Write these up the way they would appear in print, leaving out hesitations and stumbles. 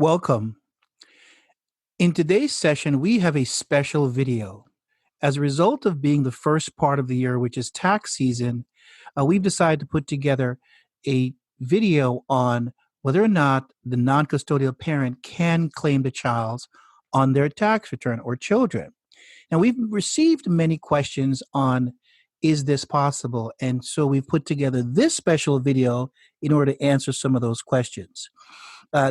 Welcome. In today's session, we have a special video. As a result of being the first part of the year, which is tax season, we've decided to put together a video on whether or not the non custodial parent can claim the child's on their tax return or children. And we've received many questions on is this possible? And so we've put together this special video in order to answer some of those questions.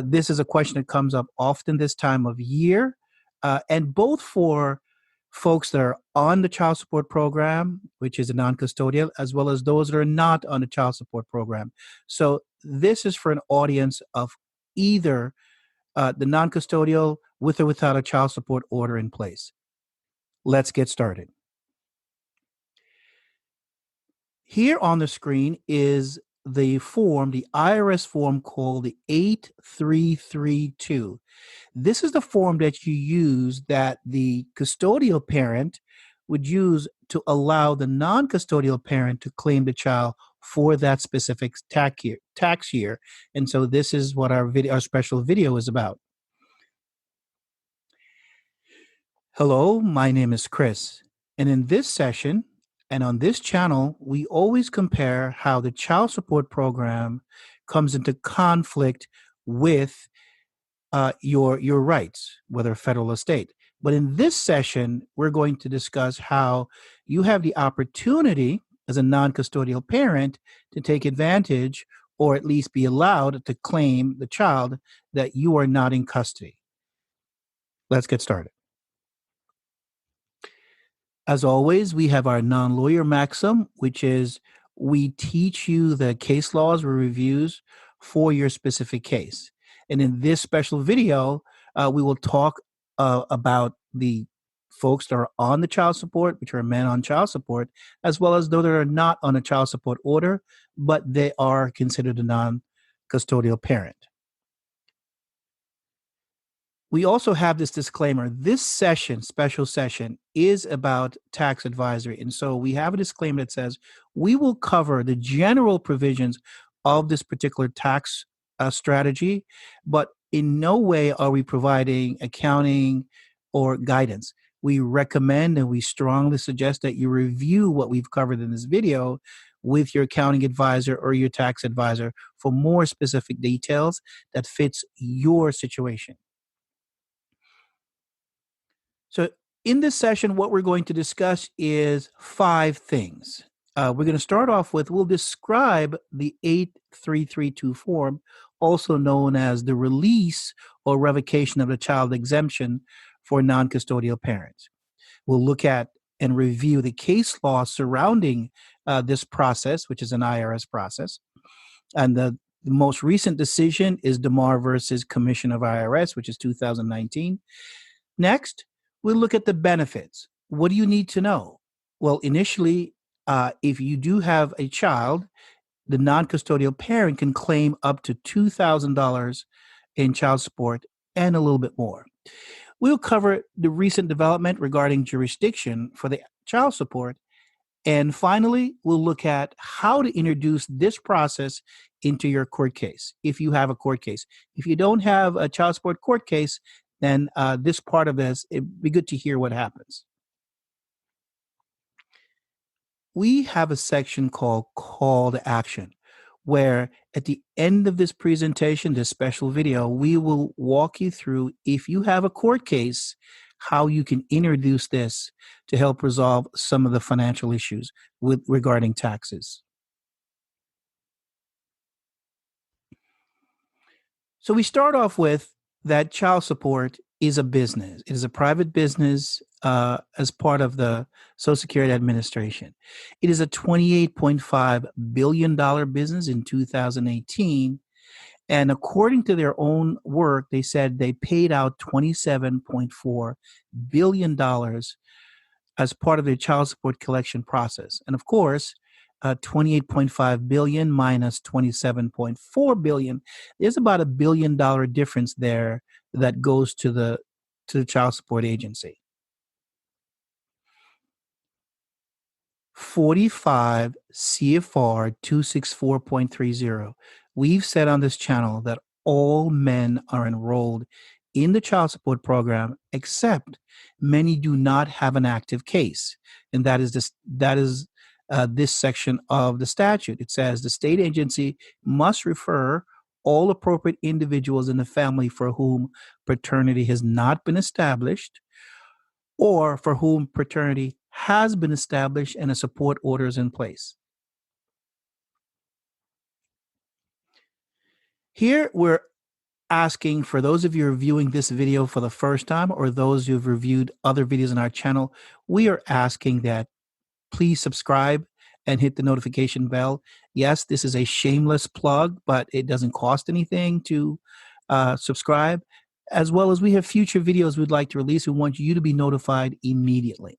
This is a question that comes up often this time of year, and both for folks that are on the child support program, which is a non custodial, as well as those that are not on the child support program. So, this is for an audience of either the non custodial with or without a child support order in place. Let's get started. Here on the screen is the form, the IRS form called the 8332. This is the form that you use that the custodial parent would use to allow the non-custodial parent to claim the child for that specific tax year. And so this is what our special video is about. Hello, my name is Chris, and in this session and on this channel, we always compare how the child support program comes into conflict with your rights, whether federal or state. But in this session, we're going to discuss how you have the opportunity as a non-custodial parent to take advantage or at least be allowed to claim the child that you are not in custody. Let's get started. As always, we have our non-lawyer maxim, which is we teach you the case laws or reviews for your specific case. And in this special video, we will talk about the folks that are on the child support, which are men on child support, as well as those that are not on a child support order, but they are considered a non-custodial parent. We also have this disclaimer. This special session, is about tax advisory. And so we have a disclaimer that says we will cover the general provisions of this particular tax strategy, but in no way are we providing accounting or guidance. We recommend and we strongly suggest that you review what we've covered in this video with your accounting advisor or your tax advisor for more specific details that fits your situation. So in this session, what we're going to discuss is 5 things. We're going to start off with, we'll describe the 8332 form, also known as the release or revocation of the child exemption for non-custodial parents. We'll look at and review the case law surrounding this process, which is an IRS process. And the most recent decision is DeMar versus Commission of IRS, which is 2019. Next, we'll look at the benefits. What do you need to know? Well, initially, if you do have a child, the non-custodial parent can claim up to $2,000 in child support and a little bit more. We'll cover the recent development regarding jurisdiction for the child support. And finally, we'll look at how to introduce this process into your court case, if you have a court case. If you don't have a child support court case, then this part of this, it'd be good to hear what happens. We have a section called Call to Action, where at the end of this presentation, this special video, we will walk you through, if you have a court case, how you can introduce this to help resolve some of the financial issues regarding taxes. So we start off with that child support is a business. It is a private business as part of the Social Security Administration. It is a $28.5 billion business in 2018. And according to their own work, they said they paid out $27.4 billion as part of their child support collection process. And of course, 28.5 billion minus 27.4 billion, there's about $1 billion difference there that goes to the child support agency. 45 CFR 264.30. We've said on this channel that all men are enrolled in the child support program, except many do not have an active case, and that is this section of the statute. It says the state agency must refer all appropriate individuals in the family for whom paternity has not been established or for whom paternity has been established and a support order is in place. Here we're asking for those of you who are viewing this video for the first time or those who have reviewed other videos on our channel, we are asking that please subscribe and hit the notification bell. Yes, this is a shameless plug, but it doesn't cost anything to subscribe, as well as we have future videos we'd like to release. We want you to be notified immediately.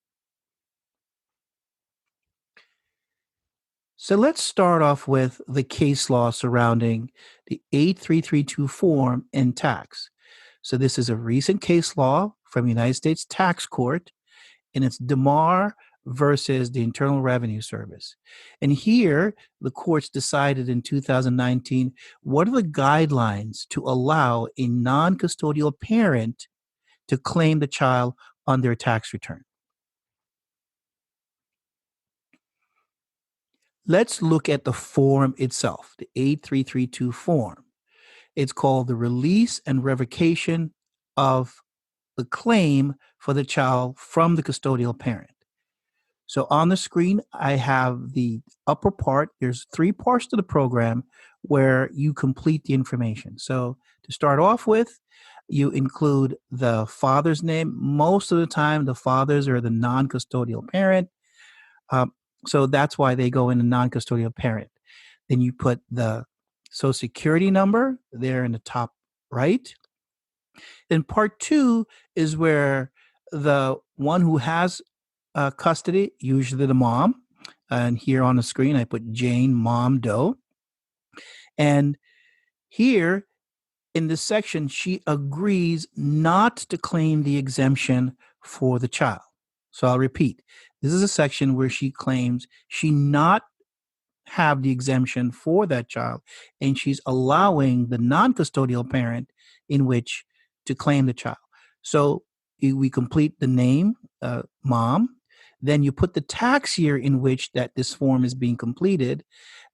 So let's start off with the case law surrounding the 8332 form and tax. So this is a recent case law from the United States Tax Court, and it's DeMar versus the Internal Revenue Service. And here, the courts decided in 2019 what are the guidelines to allow a non-custodial parent to claim the child on their tax return. Let's look at the form itself, the 8332 form. It's called the release and revocation of the claim for the child from the custodial parent. So on the screen, I have the upper part. There's 3 parts to the program where you complete the information. So to start off with, you include the father's name. Most of the time, the fathers are the non-custodial parent. So that's why they go in a non-custodial parent. Then you put the Social Security number there in the top right. Then part 2 is where the one who has custody, usually the mom, and here on the screen I put Jane, Mom, Doe. And here in this section, she agrees not to claim the exemption for the child. So I'll repeat. This is a section where she claims she not have the exemption for that child, and she's allowing the non-custodial parent in which to claim the child. So we complete the name, mom, then you put the tax year in which that this form is being completed,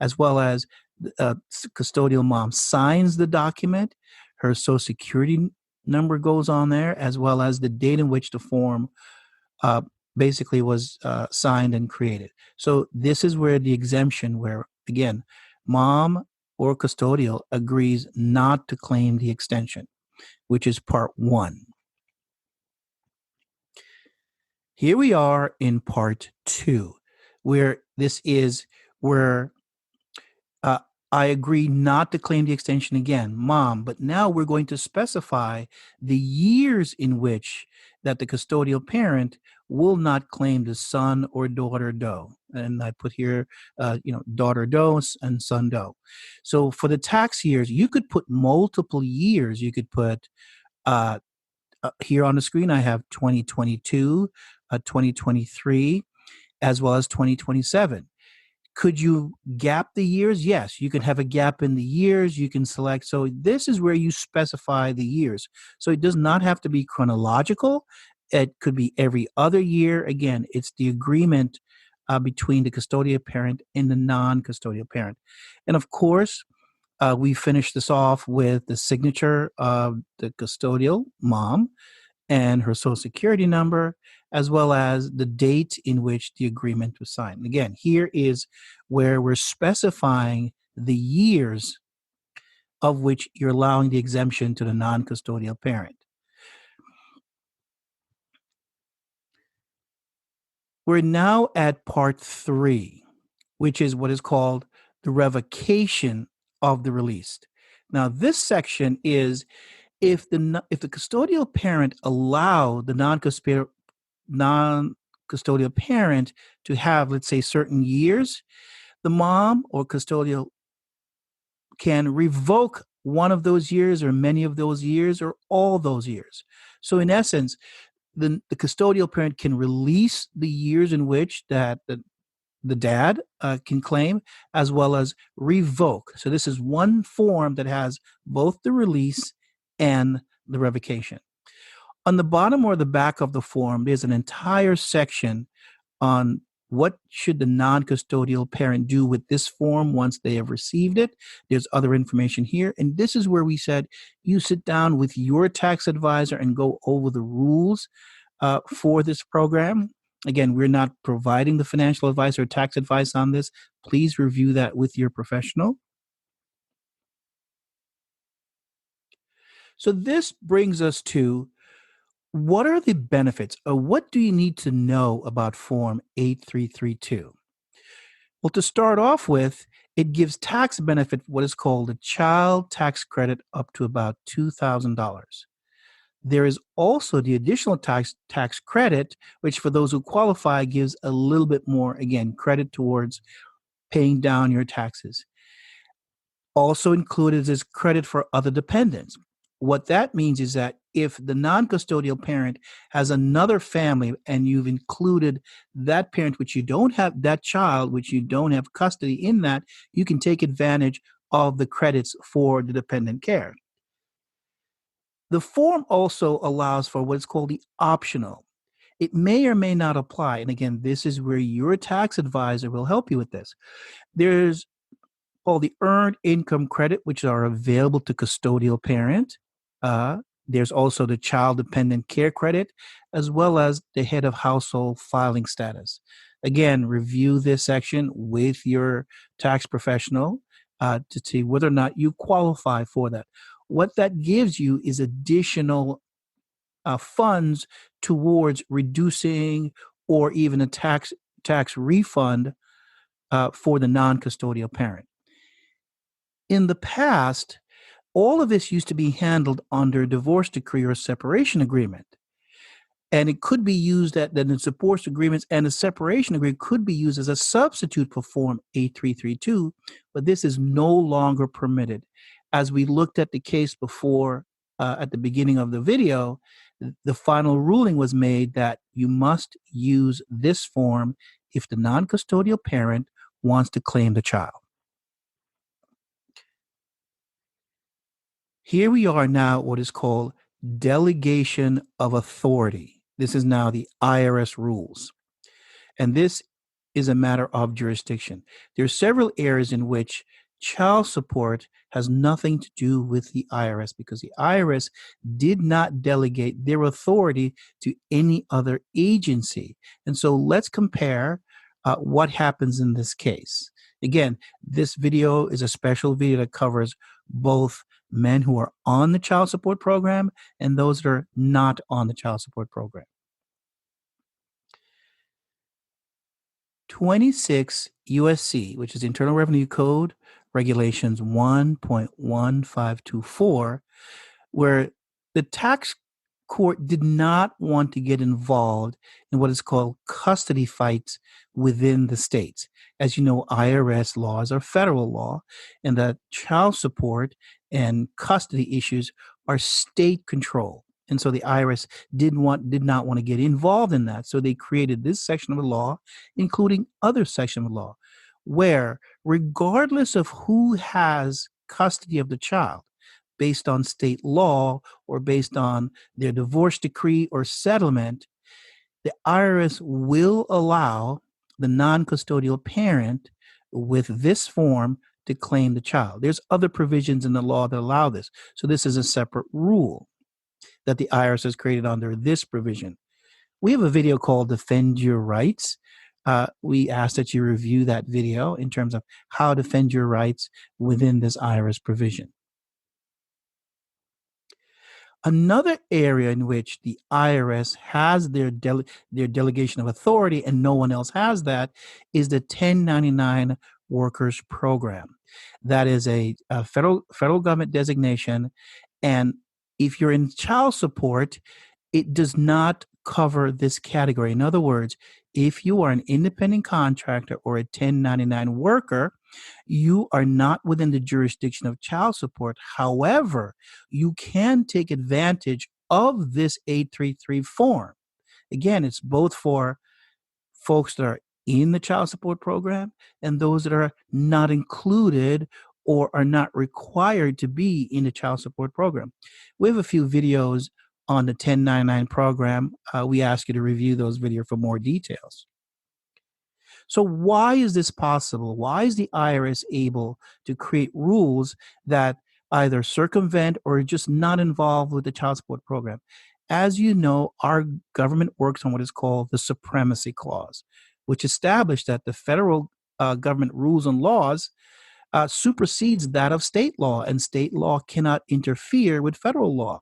as well as custodial mom signs the document, her social security number goes on there, as well as the date in which the form basically was signed and created. So this is where the exemption, where again, mom or custodial agrees not to claim the extension, which is part 1. Here we are in part 2, where this is where I agree not to claim the extension again, mom, but now we're going to specify the years in which that the custodial parent will not claim the son or daughter Doe. And I put here, daughter Doe and son Doe. So for the tax years, you could put multiple years. You could put here on the screen, I have 2022, 2023, as well as 2027. Could you gap the years? Yes, you can have a gap in the years. You can select. So this is where you specify the years. So it does not have to be chronological. It could be every other year. Again, it's the agreement between the custodial parent and the non-custodial parent. And of course, we finish this off with the signature of the custodial mom and her social security number, as well as the date in which the agreement was signed. Again, here is where we're specifying the years of which you're allowing the exemption to the non-custodial parent. We're now at part 3, which is what is called the revocation of the release. Now, this section is if the custodial parent allow the non-custodial parent to have, let's say, certain years, the mom or custodial can revoke one of those years or many of those years or all those years. So in essence, the custodial parent can release the years in which that the the dad can claim, as well as revoke. So this is one form that has both the release and the revocation. On the bottom or the back of the form, there's an entire section on what should the non-custodial parent do with this form once they have received it. There's other information here. And this is where we said you sit down with your tax advisor and go over the rules for this program. Again, we're not providing the financial advice or tax advice on this. Please review that with your professional. So this brings us to, what are the benefits, or what do you need to know about Form 8332? Well, to start off with, it gives tax benefit, what is called a child tax credit, up to about $2,000. There is also the additional tax credit, which for those who qualify gives a little bit more, again, credit towards paying down your taxes. Also included is credit for other dependents. What that means is that if the non-custodial parent has another family and you've included that parent, which you don't have, that child, which you don't have custody in that, you can take advantage of the credits for the dependent care. The form also allows for what's called the optional. It may or may not apply. And again, this is where your tax advisor will help you with this. There's called the earned income credit, which are available to custodial parent. There's also the child dependent care credit, as well as the head of household filing status. Again, review this section with your tax professional to see whether or not you qualify for that. What that gives you is additional funds towards reducing or even a tax refund for the non-custodial parent. In the past, all of this used to be handled under a divorce decree or separation agreement. And it could be used that the divorce agreements and the separation agreement could be used as a substitute for Form 8332, but this is no longer permitted. As we looked at the case before at the beginning of the video, the final ruling was made that you must use this form if the non-custodial parent wants to claim the child. Here we are now, what is called delegation of authority. This is now the IRS rules. And this is a matter of jurisdiction. There are several areas in which child support has nothing to do with the IRS, because the IRS did not delegate their authority to any other agency. And so let's compare what happens in this case. Again, this video is a special video that covers both men who are on the child support program and those that are not on the child support program. 26 USC, which is Internal Revenue Code Regulations 1.1524, where the tax court did not want to get involved in what is called custody fights within the states. As you know, IRS laws are federal law, and that child support and custody issues are state control. And so the IRS did not want to get involved in that. So they created this section of the law, including other sections of the law, where regardless of who has custody of the child, based on state law or based on their divorce decree or settlement, the IRS will allow the non-custodial parent with this form to claim the child. There's other provisions in the law that allow this. So this is a separate rule that the IRS has created under this provision. We have a video called Defend Your Rights. We ask that you review that video in terms of how to defend your rights within this IRS provision. Another area in which the IRS has their delegation of authority and no one else has that is the 1099 workers program. That is a federal government designation, and if you're in child support, it does not cover this category. In other words, if you are an independent contractor or a 1099 worker, you are not within the jurisdiction of child support. However, you can take advantage of this 833 form. Again, it's both for folks that are in the child support program and those that are not included or are not required to be in the child support program. We have a few videos on the 1099 program. We ask you to review those videos for more details. So, why is this possible? Why is the IRS able to create rules that either circumvent or just not involved with the child support program? As you know, our government works on what is called the Supremacy Clause, which established that the federal government rules and laws supersedes that of state law, and state law cannot interfere with federal law.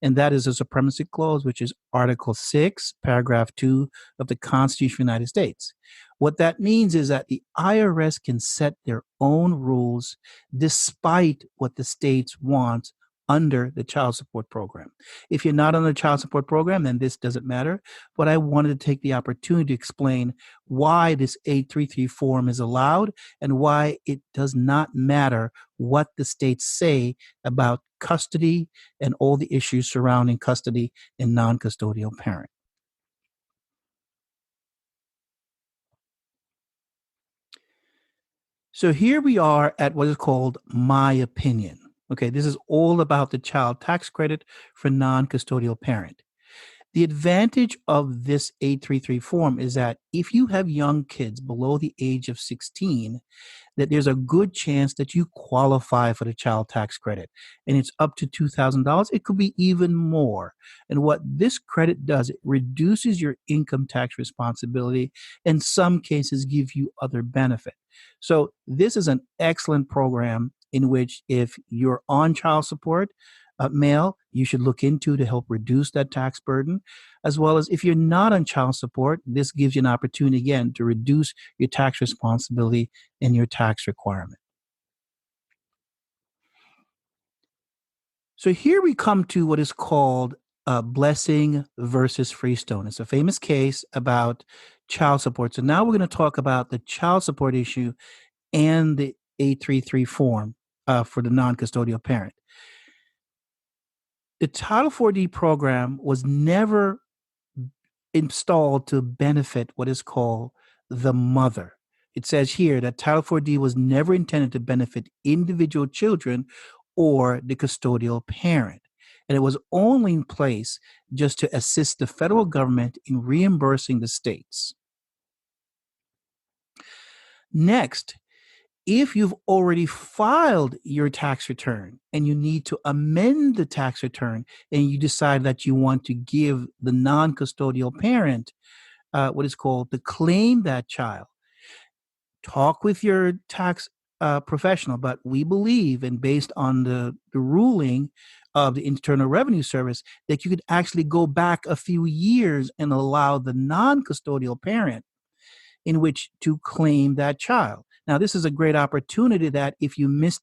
And that is a supremacy clause, which is Article 6, Paragraph 2 of the Constitution of the United States. What that means is that the IRS can set their own rules despite what the states want under the child support program. If you're not on the child support program, then this doesn't matter. But I wanted to take the opportunity to explain why this 833 form is allowed and why it does not matter what the states say about custody and all the issues surrounding custody and non-custodial parent. So here we are at what is called my opinion. Okay, this is all about the child tax credit for non-custodial parent. The advantage of this 833 form is that if you have young kids below the age of 16, that there's a good chance that you qualify for the child tax credit. And it's up to $2,000. It could be even more. And what this credit does, it reduces your income tax responsibility, in some cases give you other benefit. So this is an excellent program in which if you're on child support, male, you should look into to help reduce that tax burden, as well as if you're not on child support, this gives you an opportunity again to reduce your tax responsibility and your tax requirement. So here we come to what is called Blessing versus Freestone. It's a famous case about child support. So now we're going to talk about the child support issue and the 833 form for the non-custodial parent. The Title 4D program was never installed to benefit what is called the mother. It says here that Title 4D was never intended to benefit individual children or the custodial parent. And it was only in place just to assist the federal government in reimbursing the states. Next, if you've already filed your tax return and you need to amend the tax return and you decide that you want to give the non-custodial parent what is called to claim that child, talk with your tax professional. But we believe, and based on the ruling of the Internal Revenue Service, that you could actually go back a few years and allow the non-custodial parent in which to claim that child. Now, this is a great opportunity that if you missed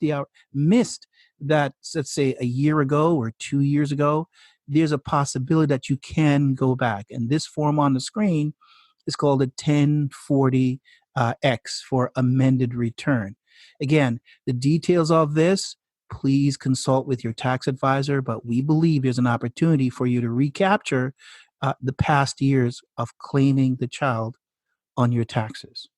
that, let's say a year ago or 2 years ago, there's a possibility that you can go back. And this form on the screen is called a 1040 X for amended return. Again, the details of this, please consult with your tax advisor, but we believe there's an opportunity for you to recapture the past years of claiming the child on your taxes.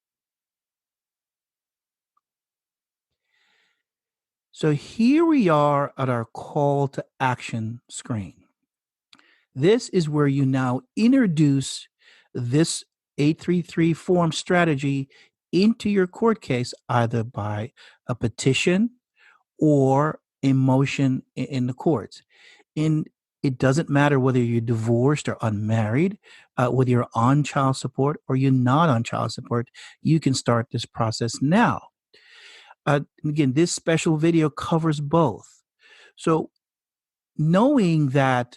So here we are at our call to action screen. This is where you now introduce this 833 form strategy into your court case, either by a petition or a motion in the courts. And it doesn't matter whether you're divorced or unmarried, whether you're on child support or you're not on child support, you can start this process now. Again, this special video covers both. So knowing that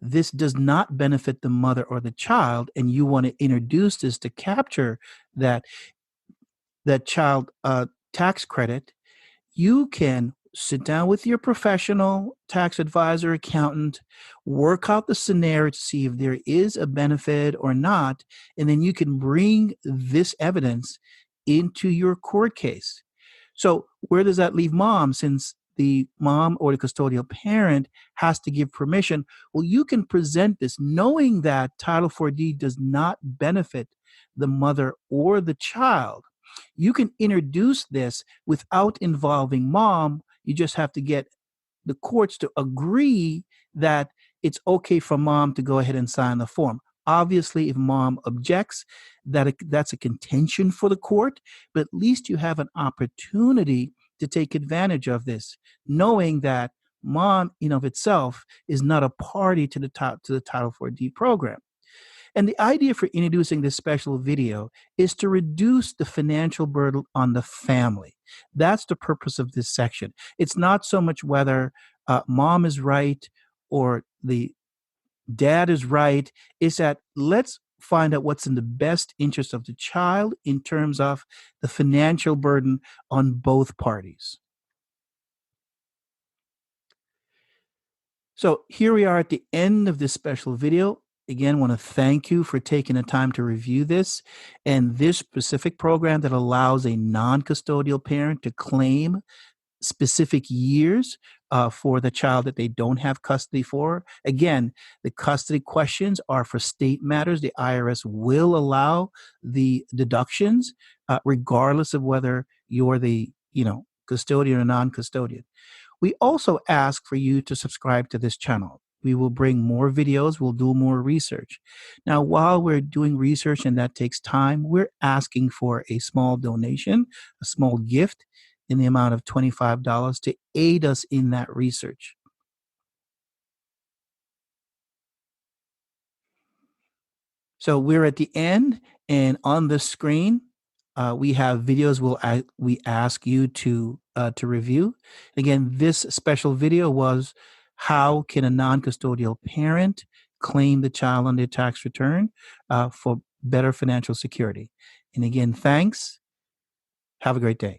this does not benefit the mother or the child, and you want to introduce this to capture that child tax credit, you can sit down with your professional tax advisor, accountant, work out the scenario to see if there is a benefit or not, and then you can bring this evidence into your court case. So where does that leave mom, since the mom or the custodial parent has to give permission? Well, you can present this knowing that Title 4D does not benefit the mother or the child. You can introduce this without involving mom. You just have to get the courts to agree that it's okay for mom to go ahead and sign the form. Obviously, if mom objects, that's a contention for the court, but at least you have an opportunity to take advantage of this, knowing that mom in of itself is not a party to the Title 4D program. And the idea for introducing this special video is to reduce the financial burden on the family. That's the purpose of this section. It's not so much whether mom is right or the dad is right. It's that let's find out what's in the best interest of the child in terms of the financial burden on both parties. So here we are at the end of this special video. Again, want to thank you for taking the time to review this and this specific program that allows a non-custodial parent to claim specific years for the child that they don't have custody for. Again, the custody questions are for state matters. The IRS will allow the deductions regardless of whether you're the custodian or non-custodian. We also ask for you to subscribe to this channel. We will bring more videos. We'll do more research. Now, while we're doing research and that takes time, we're asking for a small donation, a small gift in the amount of $25 to aid us in that research. So we're at the end, and on the screen, we have videos we ask you to review. Again, this special video was how can a non-custodial parent claim the child on their tax return for better financial security. And again, thanks. Have a great day.